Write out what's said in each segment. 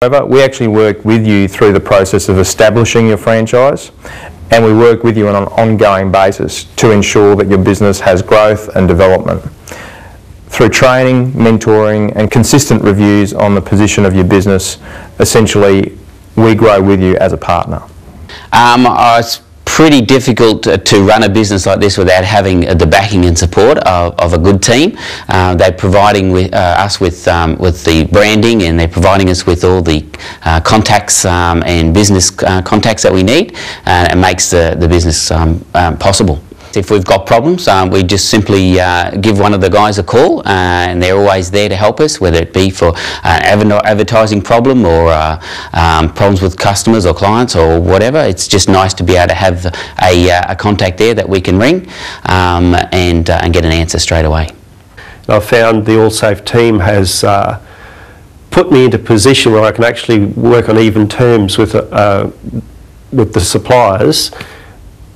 However, we actually work with you through the process of establishing your franchise, and we work with you on an ongoing basis to ensure that your business has growth and development. Through training, mentoring and consistent reviews on the position of your business, essentially we grow with you as a partner. It's pretty difficult to run a business like this without having the backing and support of a good team. They're providing us with the branding, and they're providing us with all the contacts and business contacts that we need, and it makes the business possible. If we've got problems, we just simply give one of the guys a call, and they're always there to help us, whether it be for advertising problem or problems with customers or clients or whatever. It's just nice to be able to have a contact there that we can ring and get an answer straight away. I've found the AllSafe team has put me into a position where I can actually work on even terms with the suppliers.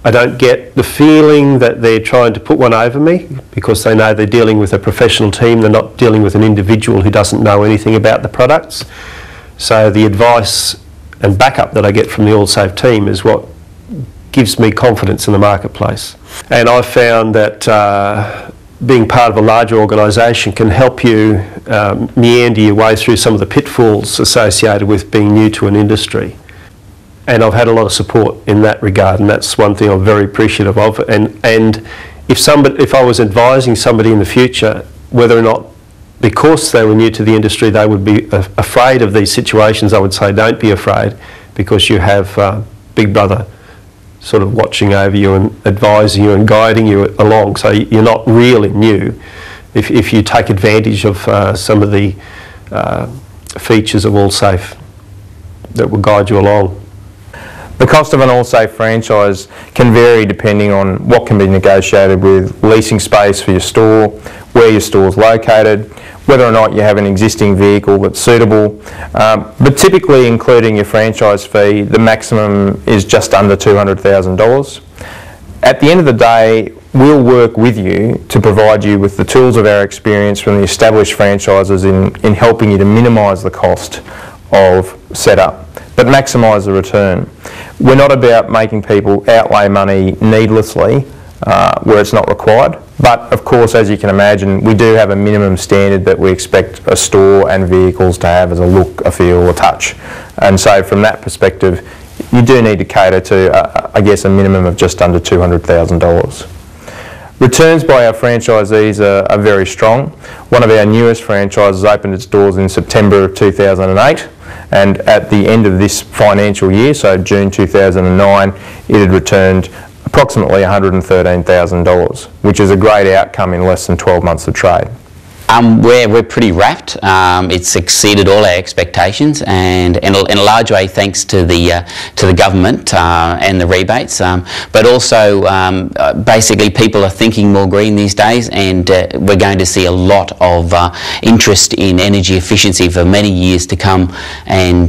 I don't get the feeling that they're trying to put one over me, because they know they're dealing with a professional team. They're not dealing with an individual who doesn't know anything about the products. So the advice and backup that I get from the AllSafe team is what gives me confidence in the marketplace. And I've found that being part of a larger organisation can help you meander your way through some of the pitfalls associated with being new to an industry. And I've had a lot of support in that regard, and that's one thing I'm very appreciative of. And if I was advising somebody in the future, whether or not because they were new to the industry they would be afraid of these situations, I would say don't be afraid, because you have Big Brother sort of watching over you and advising you and guiding you along. So you're not really new if you take advantage of some of the features of AllSafe that will guide you along. The cost of an AllSafe franchise can vary depending on what can be negotiated with leasing space for your store, where your store is located, whether or not you have an existing vehicle that's suitable, but typically including your franchise fee, the maximum is just under $200,000. At the end of the day, we'll work with you to provide you with the tools of our experience from the established franchises in helping you to minimise the cost of setup, but maximise the return. We're not about making people outlay money needlessly where it's not required, but of course, as you can imagine, we do have a minimum standard that we expect a store and vehicles to have as a look, a feel, a touch. And so from that perspective, you do need to cater to, I guess, a minimum of just under $200,000. Returns by our franchisees are very strong. One of our newest franchises opened its doors in September of 2008, and at the end of this financial year, so June 2009, it had returned approximately $113,000, which is a great outcome in less than 12 months of trade. We're pretty wrapped. It's exceeded all our expectations, and in a large way thanks to the government and the rebates. But also, basically, people are thinking more green these days, and we're going to see a lot of interest in energy efficiency for many years to come. And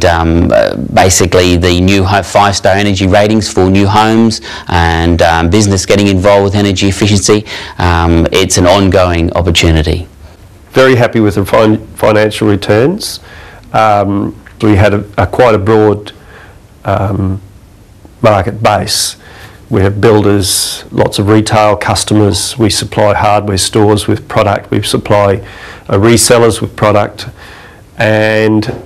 basically, the new 5-star energy ratings for new homes and business getting involved with energy efficiency. It's an ongoing opportunity. Very happy with the financial returns. We had quite a broad market base. We have builders, lots of retail customers. We supply hardware stores with product. We supply resellers with product. And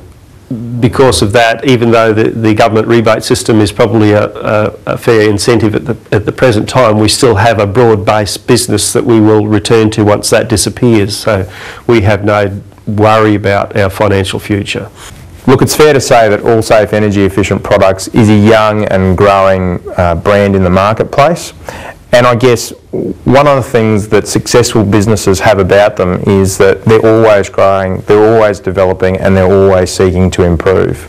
because of that, even though the government rebate system is probably a fair incentive at the present time, we still have a broad-based business that we will return to once that disappears. So we have no worry about our financial future. Look, it's fair to say that AllSafe Energy Efficient Products is a young and growing brand in the marketplace. And I guess one of the things that successful businesses have about them is that they're always growing, they're always developing, and they're always seeking to improve.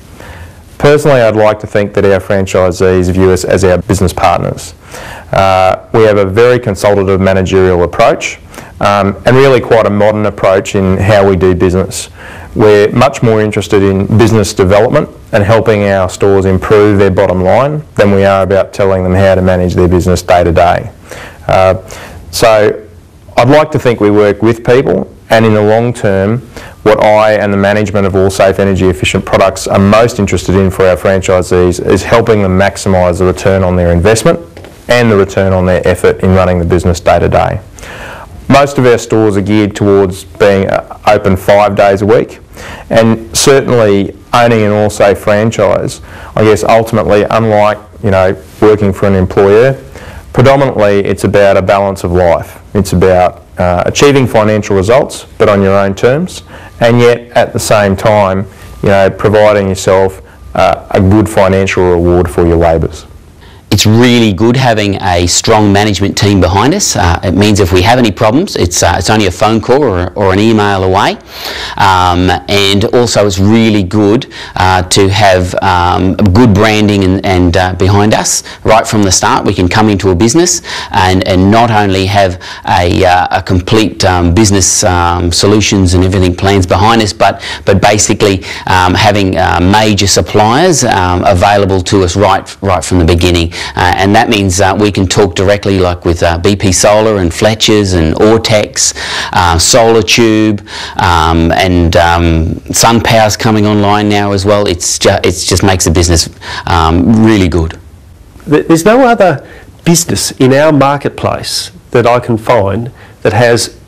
Personally, I'd like to think that our franchisees view us as our business partners. We have a very consultative managerial approach and really quite a modern approach in how we do business. We're much more interested in business development and helping our stores improve their bottom line than we are about telling them how to manage their business day to day. So I'd like to think we work with people, and in the long term what I and the management of AllSafe Energy Efficient Products are most interested in for our franchisees is helping them maximise the return on their investment and the return on their effort in running the business day to day. Most of our stores are geared towards being open 5 days a week, and certainly owning an AllSafe franchise, I guess ultimately, unlike working for an employer, predominantly it's about a balance of life. It's about achieving financial results, but on your own terms, and yet at the same time, providing yourself a good financial reward for your labours. It's really good having a strong management team behind us. It means if we have any problems, it's only a phone call or an email away. And also it's really good to have good branding and behind us. Right from the start, we can come into a business and not only have a complete business solutions and everything plans behind us, but basically having major suppliers available to us right from the beginning. And that means we can talk directly, like with BP Solar and Fletcher's and Ortex, Solar Tube, and SunPower's coming online now as well. It just makes the business really good. There's no other business in our marketplace that I can find that has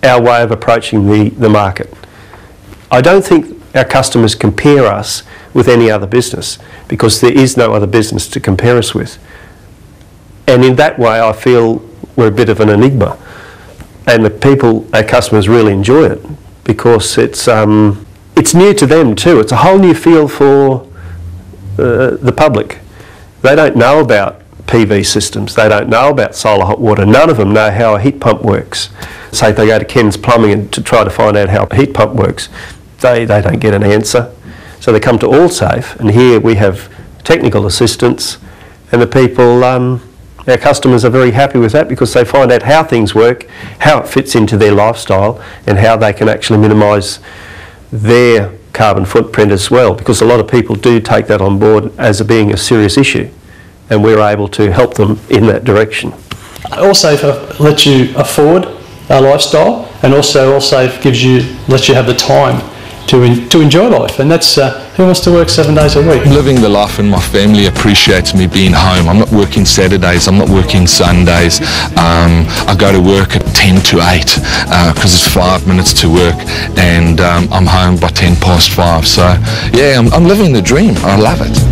our way of approaching the market. I don't think our customers compare us with any other business because there is no other business to compare us with. And in that way, I feel we're a bit of an enigma. And our customers really enjoy it because it's new to them too. It's a whole new feel for the public. They don't know about PV systems. They don't know about solar hot water. None of them know how a heat pump works. Say if they go to Ken's Plumbing and to try to find out how a heat pump works, they don't get an answer. So they come to AllSafe, and here we have technical assistance, and the people, our customers are very happy with that because they find out how things work, how it fits into their lifestyle, and how they can actually minimise their carbon footprint as well, because a lot of people do take that on board as being a serious issue, and we're able to help them in that direction. AllSafe lets you afford a lifestyle, and also AllSafe lets you have the time to enjoy life, and that's who wants to work 7 days a week? Living the life, and my family appreciates me being home. I'm not working Saturdays, I'm not working Sundays. I go to work at 10 to 8 because it's 5 minutes to work, and I'm home by 5:10. So yeah, I'm living the dream. I love it.